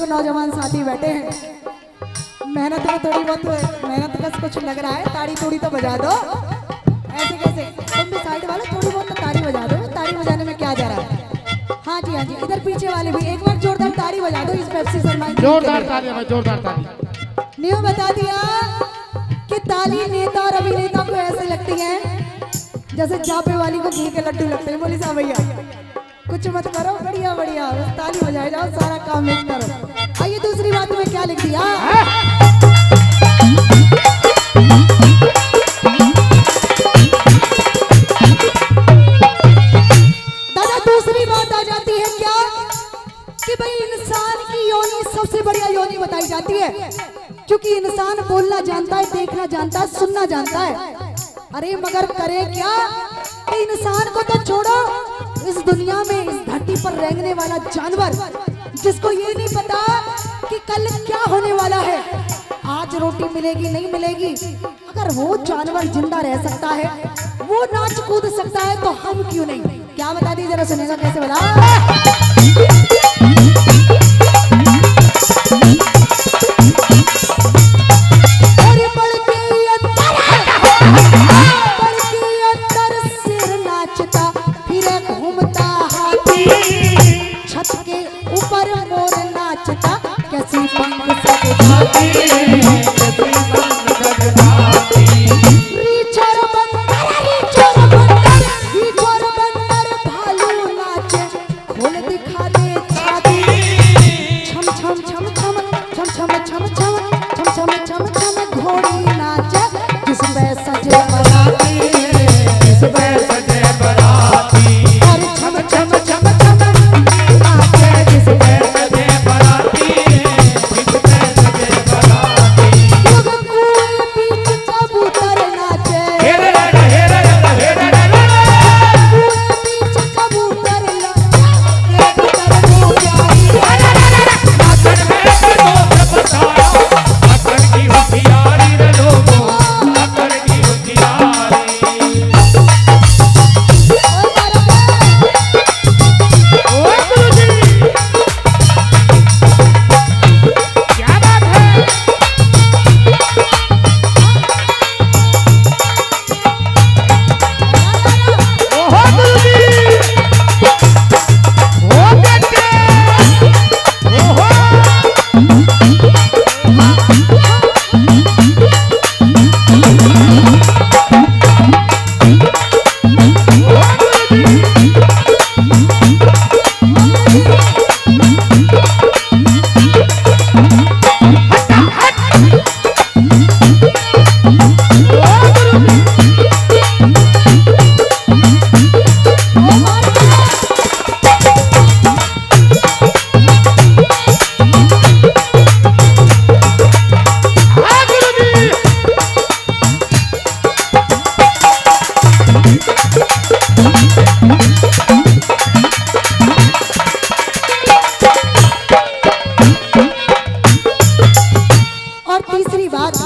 S1: नौजवान साथी बैठे हैं, मेहनत में थोड़ी बहुत मेहनत का कुछ लग रहा है, ताड़ी थोड़ी तो बजा दो। ऐसे कैसे तुम भी साइड वाले थोड़ी बहुत तो ताड़ी बजा दो, ताड़ी बजाने में क्या जा रहा है। हाँ जी हाँ जी, इधर पीछे वाले भी एक बार जोरदार ताड़ी बजा दो इस पेप्सी शर्मा।
S4: जोरदार ताली भाई, जोरदार ताली।
S1: न्यू बता दिया कि ताली नेता और अभिनेता को ऐसे लगती है जैसे चापे वाली को घी के लड्डू लगते हैं। बोली साहब भैया कुछ मत करो, बढ़िया बढ़िया बस ताली बजाए जाओ, सारा काम मिल करो। आइए दूसरी बात में क्या लिख दिया, दादा दूसरी बात आ जाती है क्या कि भाई इंसान की योनि सबसे बढ़िया योनि बताई जाती है, क्योंकि इंसान बोलना जानता है, देखना जानता है, सुनना जानता है। अरे मगर करे क्या कि इंसान को तो छोड़ो, इस दुनिया में इस धरती पर रेंगने वाला जानवर जिसको ये नहीं पता कि कल क्या होने वाला है, आज रोटी मिलेगी नहीं मिलेगी, अगर वो जानवर जिंदा रह सकता है, वो नाच कूद सकता है, तो हम क्यों नहीं। क्या बता दी जरा सुनेगा कैसे बता। सजे बराती
S2: किस पे सजे बराती
S1: और छम छम छम छम नाचे जिस पे
S2: सजे बराती किस पे सजे बराती
S1: कुएं बीच कबूतर नाचे
S2: हेरे रे हेरे रे हेरे रे
S1: कुएं बीच कबूतर नाचे भीतर को प्यारी
S2: नाचन में तो बताया अकड़ की होशियारी रे लोगों अकड़ की होशियारी ओ गुरुजी क्या बात है ओहो गुरुजी ओ बेटे ओहो हाँ गुरुजी
S1: और तीसरी बात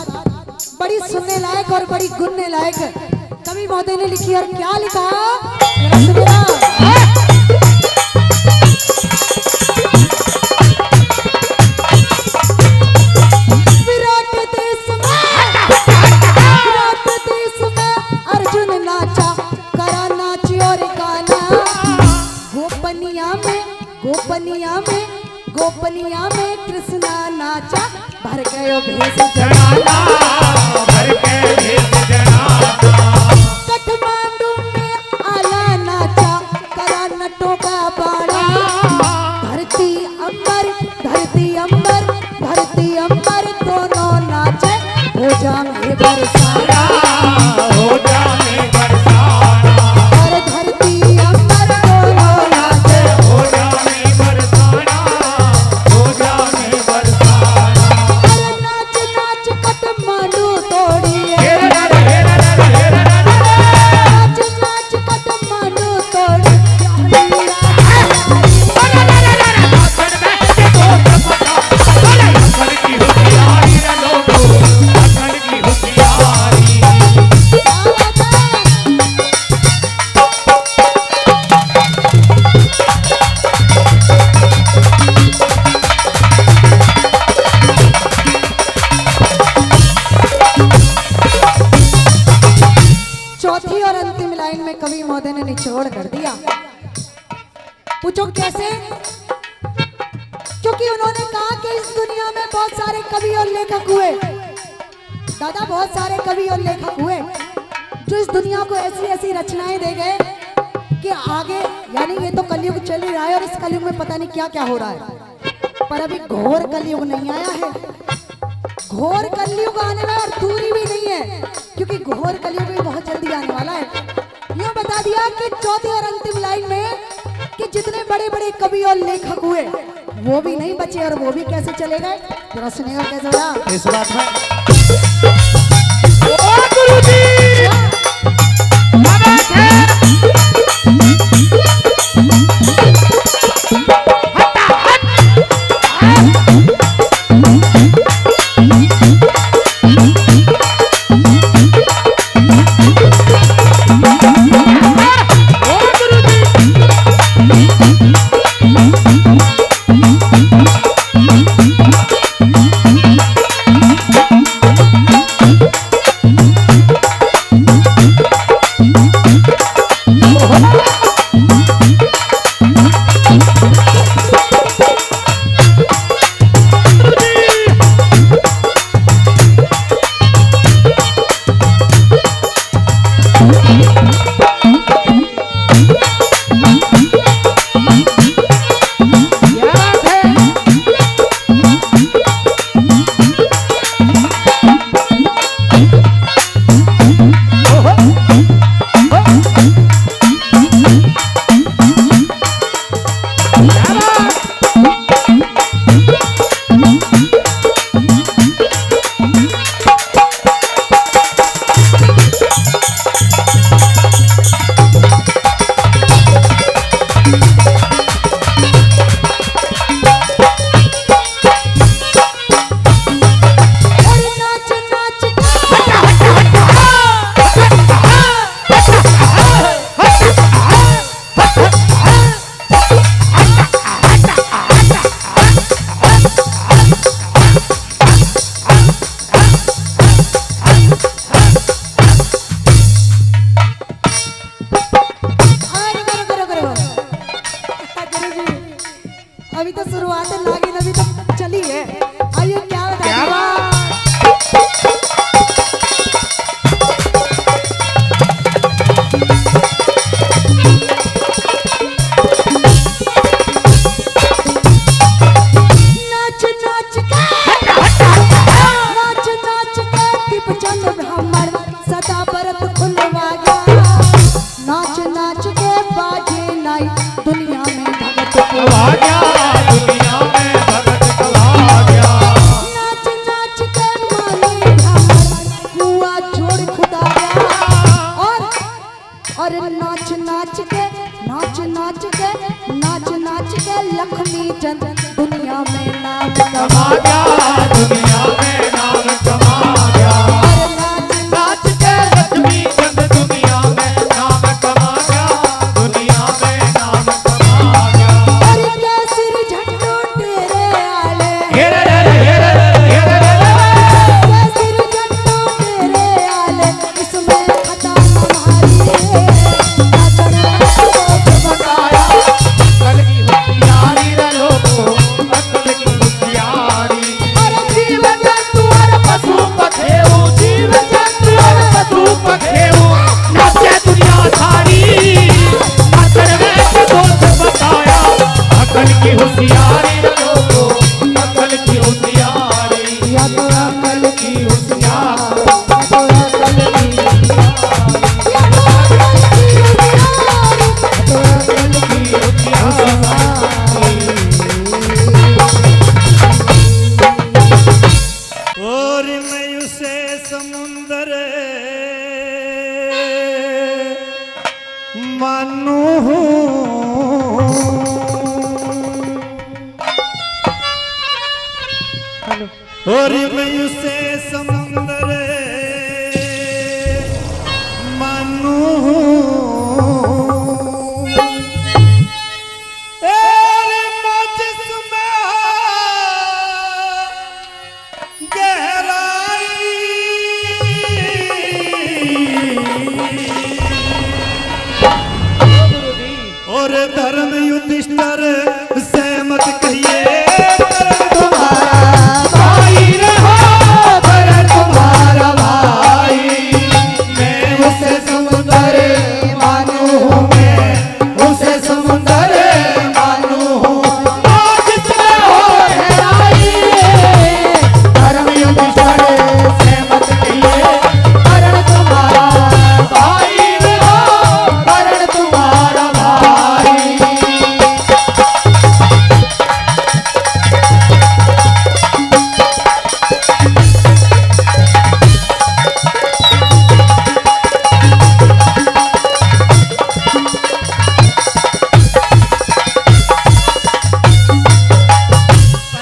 S1: बड़ी सुनने लायक और बड़ी गुनने लायक कवि महोदय ने लिखी और क्या लिखा जरा सुनिएगा। विराट देश में अर्जुन नाचा करा नाच और गाना गोपनिया में कृष्णा नाचा भर गयो भेष
S2: जनाना भर के भेष जनाना
S1: काठमांडू में आला नाचा करा नटों का बाड़ा धरती अंबर दोनों नाचे हो जाए बरसाना
S2: हो जाने बरसाना
S1: और धरती अंबर दोनों नाचे
S2: हो जाने बरसाना हो जाने बरसाना
S1: और नाच नाच काठमांडू तोड़िए
S2: हेरे रे हेरे रे हेरे रे
S1: नाच नाच काठमांडू तोड़िए
S2: अकड़ की होशियारी रे लोगों अकड़ की होशियारी
S1: चौथी और अंतिम लाइन में कवि महोदय ने निचोड़ कर दिया। पूछो कैसे? क्योंकि उन्होंने कहा कि इस दुनिया में बहुत सारे कवि और लेखक हुए, दादा बहुत सारे कवि और लेखक हुए जो इस दुनिया को ऐसी ऐसी रचनाएं दे गए कि आगे, यानी ये तो कलयुग चल ही रहा है और इस कलयुग में पता नहीं क्या क्या हो रहा है, पर अभी घोर कलयुग नहीं आया है। घोर कलयुग आने में और दूरी भी नहीं है, क्योंकि घोर कलयुग भी बहुत जल्दी आने वाला है। यूँ बता दिया कि चौथी और अंतिम लाइन में कि जितने बड़े बड़े कवि और लेखक हुए वो भी नहीं बचे, और वो भी कैसे चले गए, जरा सुनिएगा कैसे बड़ा।
S3: इस बात में
S2: ओ गुरुजी क्या बात है
S1: और नाच नाच के नाच नाच के नाच नाच के लक्ष्मी चंद दुनिया में नाम कमा गया,
S2: दुनिया में नाम कमा गया।
S1: और नाच
S2: नाच के लक्ष्मी चंद दुनिया में नाम कमा गया, दुनिया में नाम कमा गया।
S1: और केसरी झंडू तेरे आले,
S2: हेरे रे हेरे रे हेरे रे
S1: केसरी झंडू तेरे आले, इसमें खता हमारी नाचन को
S2: बताया अकल की होशियारी रे लोगों, अकल की होशियारी।
S1: और
S2: जीव जंतु और पशु पखेरु, जीव जंतु और पशु पखेरु, नाचे दुनिया सारी। नाचन में से दोष बताया अकल की होशियारी रे लोगों, अकल की होशियारी।
S1: या तो अकल
S2: की होशियारी,
S1: तो अकल की या तो अकल की
S2: की होशियारी। और मैं उसे समुंदर मानू और मैं उसे समुंदर मानू और धर्म युधिष्ठिर से मत कहिए तुम्हारा भाई रहो, पर तुम्हारा भाई। मैं उसे समुंदर मानू हूँ, मैं उसे समुंदर मानू हूँ। आज इसमें हो गहराई, धर्म युधिष्ठिर से मत कहिए करण तुम्हारा भाई रहो, करण तुम्हारा भाई।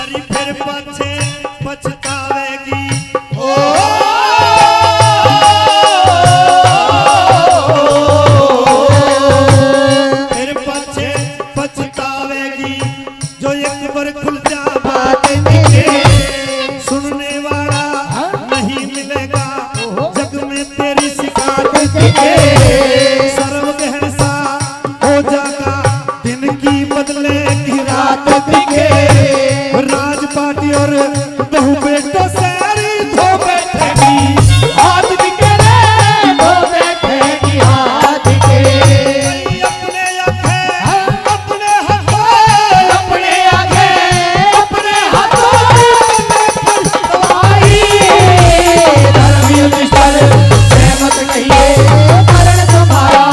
S2: अरे फिर पछे पछतावेगी ओ फिर पछे पछतावेगी जो एक बार खुल जा बात निके, सुनने वाला नहीं मिलेगा जग में तेरी शिकायत दिखे। सर्वग्रहण सा हो जागा दिन की बदलेगी रात दिखे। राजपाटी और बहु बेटो सारी धो बैठेगी हाथ दिखे रे, धो बैठेगी हाथ के। अपने आगे अपने हाथों, अपने आगे अपने हाथों दवाई। धर्म युधिष्ठिर से मत कहिए करण तुम्हारा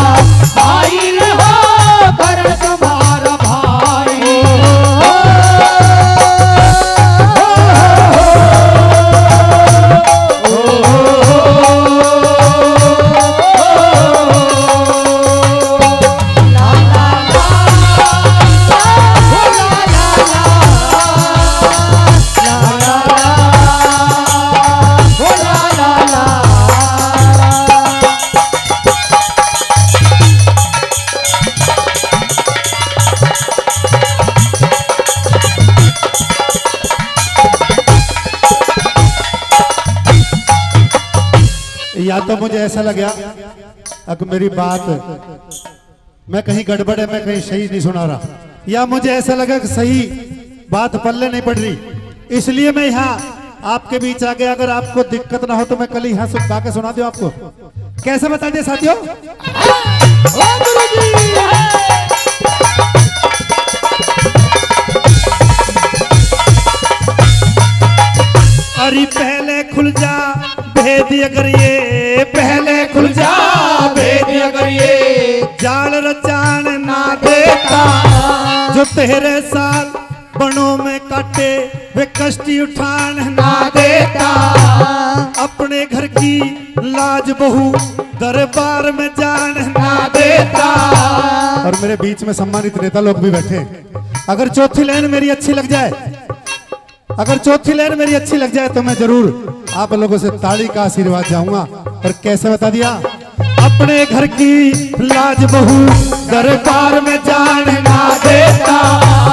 S2: भाई रहो, करण तुम्हारा भाई। या तो मुझे ऐसा लगा अगर मेरी बात मैं कहीं गड़बड़ है, मैं कहीं सही नहीं सुना रहा, या मुझे ऐसा लगा कि सही बात पल्ले नहीं पड़ रही, इसलिए मैं यहाँ आपके बीच आ गया। अगर आपको दिक्कत ना हो तो मैं कल ही यहाँ गा के सुना दूं आपको। कैसे बता दिए साथियों? अरे पहले खुल जा भेद अगर ये, पहले खुल जा भेद अगर ये जाल रचान ना देता। जो तेरे साल बनों में काटे वे कष्टी उठान ना देता। अपने घर की लाज बहू दरबार में जान ना दे
S3: और मेरे बीच में सम्मानित नेता लोग भी बैठे हैं। अगर चौथी लाइन मेरी अच्छी लग जाए, अगर चौथी लाइन मेरी अच्छी लग जाए तो मैं जरूर आप लोगों से ताली का आशीर्वाद चाहूंगा। और कैसे बता दिया, अपने घर की लाज बहू दरबार में जान ना देता,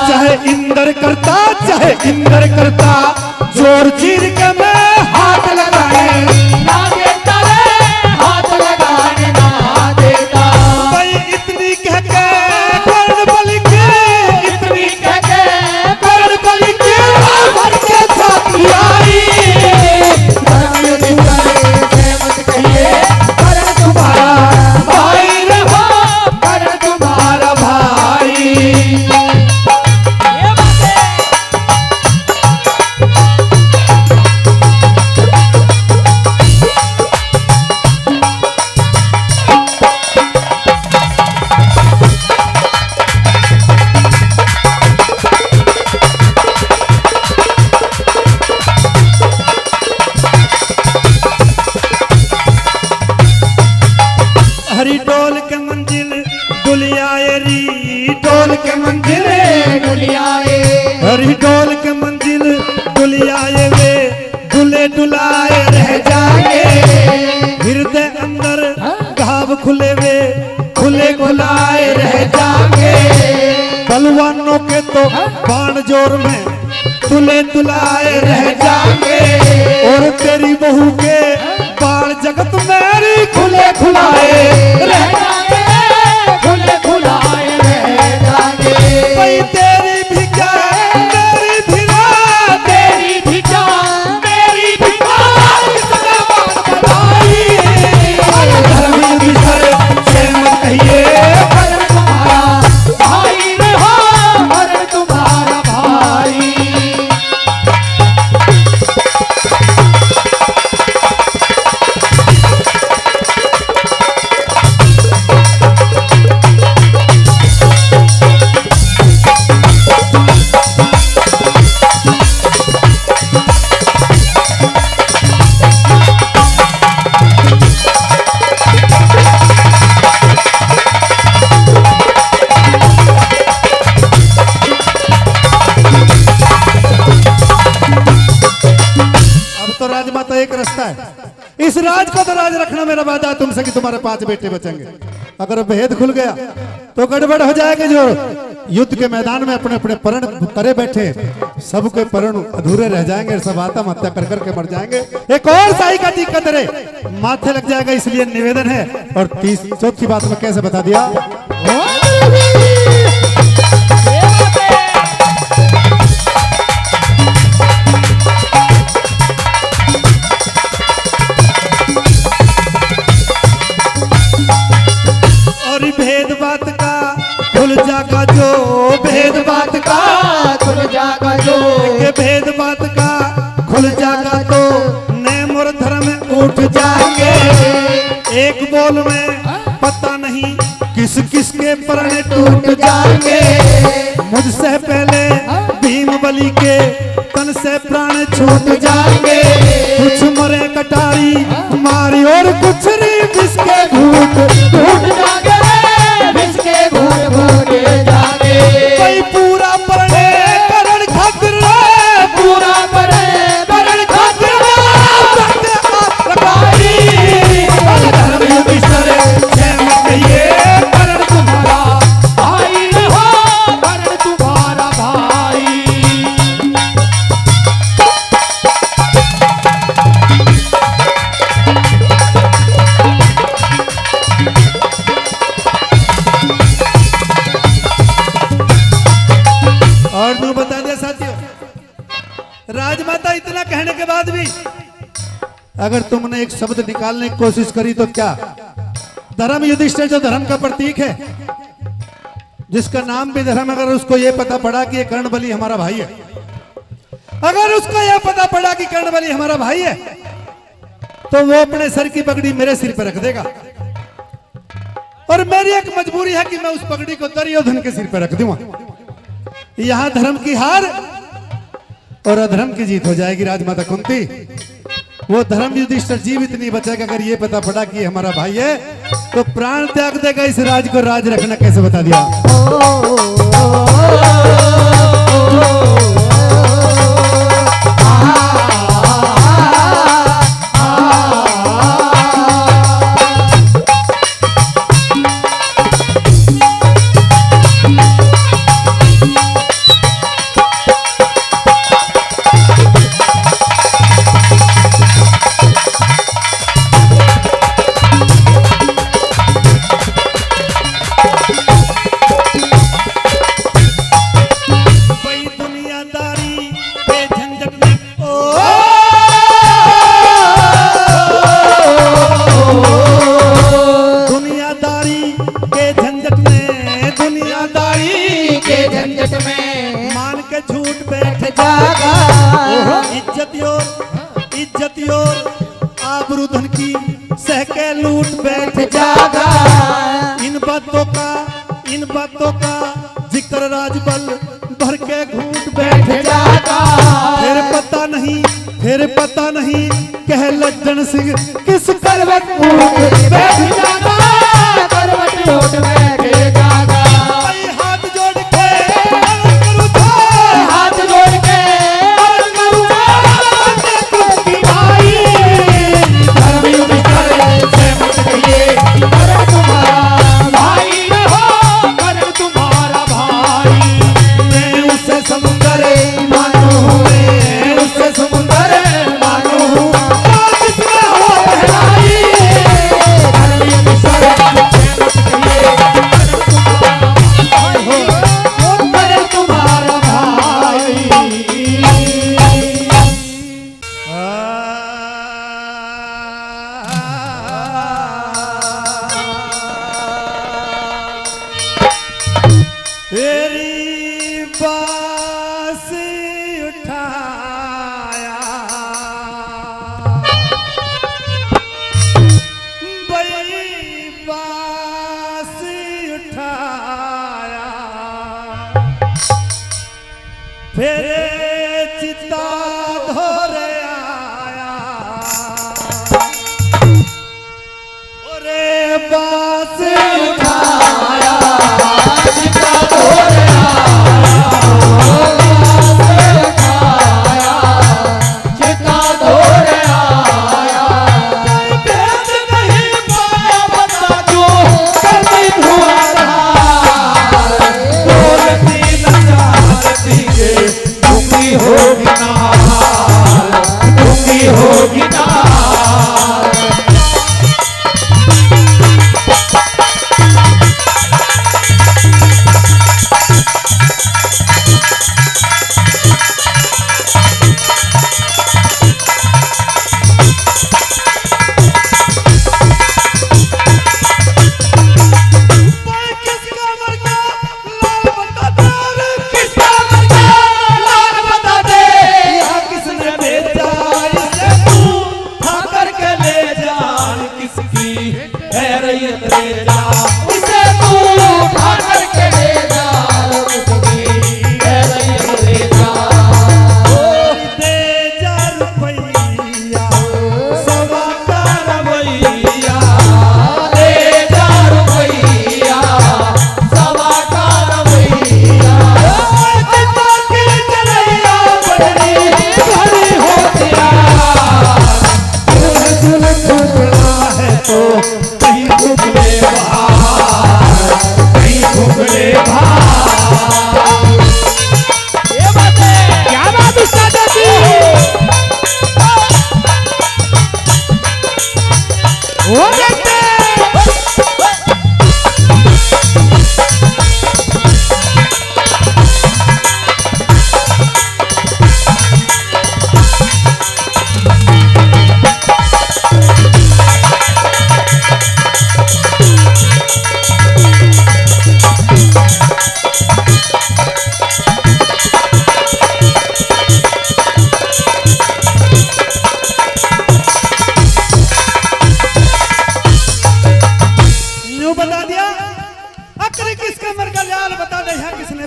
S3: चाहे इंद्र करता चाहे इंद्र करता, जोर चीर के मैं हाथ लगाए
S2: ना देता रे, हाथ लगाने ना देता।
S3: भाई इतनी कह के कर्ण बलि के,
S2: इतनी कह के कर्ण बलि के भर के छाती आई। धर्म युद्ध करे से मत कहिए, कर्ण तुम्हारा भाई रहो, कर्ण तुम्हारा भाई। ये बात है।
S3: हरी डोल के मंजिल दुलियाए री, डोल के मंजिल
S2: दुलियाए,
S3: हरी डोल के मंजिल दुलियाए वे, दुले दुलाए रह जाएंगे, हृदय अंदर घाव खुले वे, खुले खुलाए रह जाएंगे, बलवानों के तो बाण जोर में तुले तुलाए रह जाएंगे, और तेरी बहू के बाण जगत मेरी खुले खुलाए
S2: रह जाएंगे, खुले खुलाए रह जाएंगे।
S3: भाई तेरी भी क्या मेरी भी ना,
S2: तेरी भी जान मेरी भी जान, इसका मान बढ़ाई।
S3: धर्म की सर से मत कहिए,
S2: कर्ण तुम्हारा भाई रहो, कर्ण तुम्हारा भाई।
S3: अब तो राजमाता एक रास्ता है, इस राज को तो राज रखना मेरा वादा है तुमसे कि तुम्हारे 5 बेटे बचेंगे। अगर भेद खुल गया तो गड़बड़ हो जाएगी। जो युद्ध के मैदान में अपने अपने प्रण करे बैठे, सबके प्रण अधूरे रह जाएंगे, सब आत्महत्या कर करके मर जाएंगे। एक और साई का टीका तेरे माथे लग जाएगा, इसलिए निवेदन है। और चौथी बात में कैसे बता दिया, और भेद बात का खुल जागा जो, भेद बात का
S2: खुल जागा जो,
S3: के भेद बात का खुल जागा तो नेम और धर्म उठ जाएंगे। एक बोल में पता नहीं किस किस के प्रण टूट जाएंगे। मुझसे पहले भीम बलि के तन से प्राण छूट जाएंगे। कुछ मरे कटारी मारी और कुछ रीब इसके घूट
S2: घूट जागे जिसके घूट घूट जागे।
S3: कोई पूरा पढ़े करण खातिर
S2: पूरा परे करण खातिर लगाई।
S3: धर्म युद्ध सरे जय मत कहिए,
S2: करण तुम्हारा भाई रहो, करण तुम्हारा भाई।
S3: और तू बता दे साथियों, राजमाता इतना कहने के बाद भी अगर तुमने एक शब्द निकालने की कोशिश करी तो क्या, धर्म युधिष्ठिर जो धर्म का प्रतीक है, जिसका नाम भी धर्म, अगर उसको यह पता पड़ा कि ये कर्ण बलि हमारा भाई है, अगर उसको यह पता पड़ा कि कर्ण बलि हमारा भाई है, तो वो अपने सर की पगड़ी मेरे सिर पर रख देगा। और मेरी एक मजबूरी है कि मैं उस पगड़ी को दुर्योधन के सिर पर रख दूंगा। यहां धर्म की हार और अधर्म की जीत हो जाएगी। राजमाता कुंती, वो धर्म युधिष्ठिर जीवित नहीं बचेगा अगर ये पता पड़ा कि ये हमारा भाई है। तो प्राण त्याग देगा इस राज को राज रखना कैसे बता दिया। आबरू धन की सहके लूट बैठ जागा। इन बातों का जिक्र राजबल भर के घूट बैठ जागा। फिर पता नहीं कह लज्जन सिंह किस करवट उठ बैठ जागा। करवट उठ बैठ जागा। हाथ जोड़ के तेरी बासी उठाया बई बासी उठाया फिर चिता धोरे आया ओरे बासी उठाया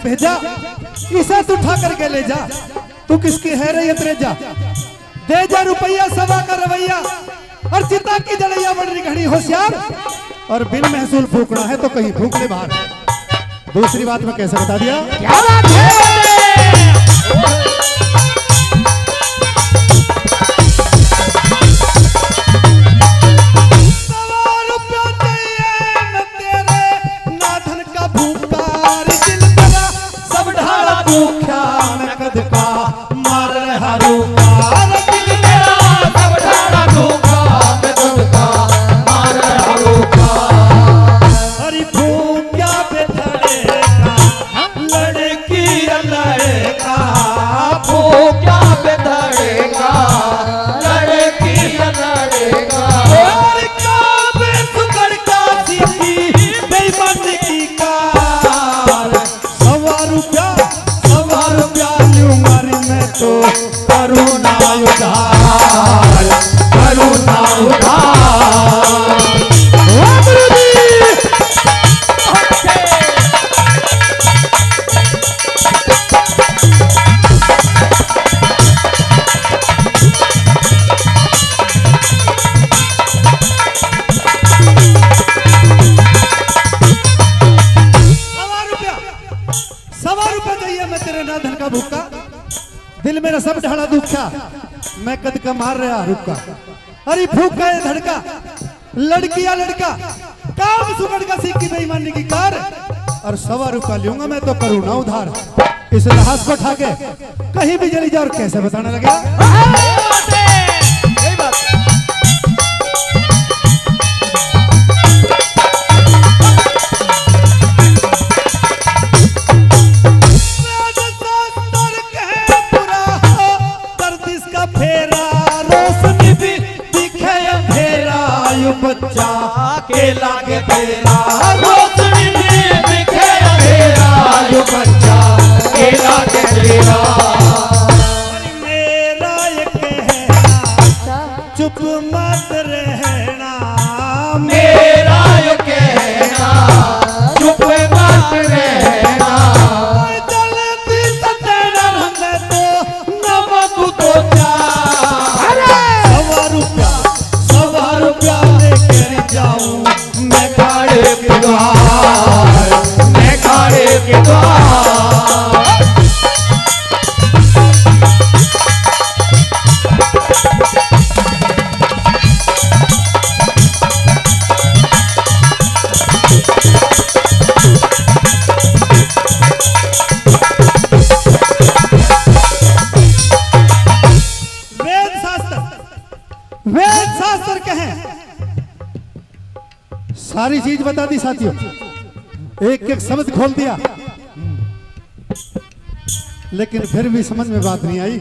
S3: भेजा इसे तू उठा करके ले जा। तू किसकी है रैयत रे जा। दे जा रुपया सवा का रवैया और चिता की जड़ैया बड़ी घड़ी होशियार। और बिन महसूल फूकना है तो कहीं फूक ले बाहर। दूसरी बात मैं कैसे बता दिया?
S4: क्या बात है?
S3: दिल मेरा सब ढाला दुखा, मैं कद का मार रहा रुका। अरे फूक गए धड़का, लड़की या लड़का काम सुगड़ का सीख की बेईमानी की कार। और 100 रुपया लूंगा मैं तो करूँ ना उधार। इस लहाज को उठा के कहीं भी चली जाओ और कैसे बताने लगे।
S2: बच्चा के लागे तेरा रोशनी में दिखे अंधेरा, यो बच्चा के लागे तेरा। मेरा ये कहना चुप मत रहना, मेरा ये कहना चुप मत रहना। जल्दी से तेरा रंग तो नमक तो जा। 100 रुपया जाऊं मैं खाड़े के द्वार, मैं खाड़े के द्वार। वेद शास्त्र कहें,
S3: सारी चीज बता दी साथियों, एक एक शब्द खोल दिया, लेकिन फिर भी समझ में बात नहीं आई।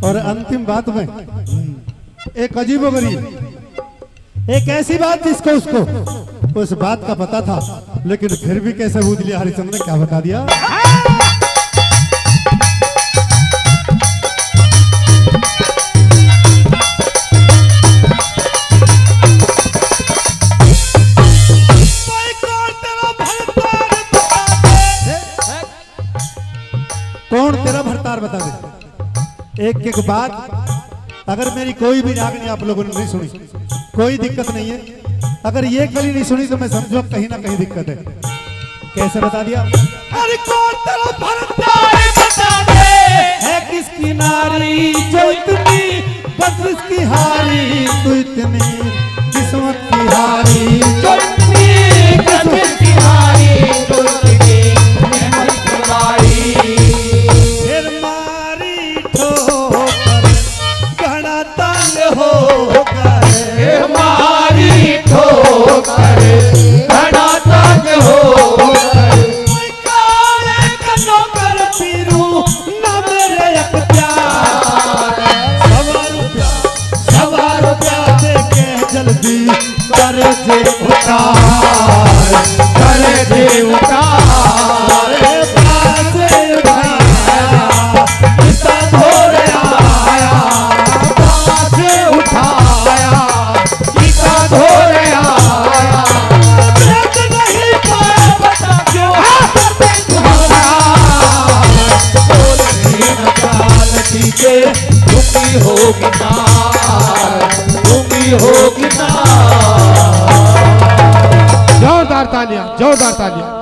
S3: और अंतिम बात में एक अजीबोगरीब, एक ऐसी बात जिसको उसको उस बात का पता था, लेकिन फिर भी कैसे बूझ लिया। हरिश्चंद्र ने क्या बता दिया? कौन तेरा भरतार बता दे। एक एक बात अगर मेरी कोई भी रागनी आप लोगों ने नहीं सुनी, कोई दिक्कत नहीं है। अगर ये कली नहीं सुनी तो मैं समझो कहीं ना कहीं दिक्कत है। कैसे बता दिया?
S2: अरे कौन तेरा भरतार बता दे, है किसकी नारी जो इतनी बदस की हारी, तू इतनी किस्मत की हारी, जो इतनी किस्मत की हारी, जो इतनी मेहनत करवाई। फिर मारी ठोकर घना तंग हो गए, मारी ठोकर घना तंग हो गए। काले कन्नों पर पीरू ना मेरे अख्तियार। 100 रुपया दे के जल्दी कर जे उतार।
S4: तालियां, जोरदार तालियां।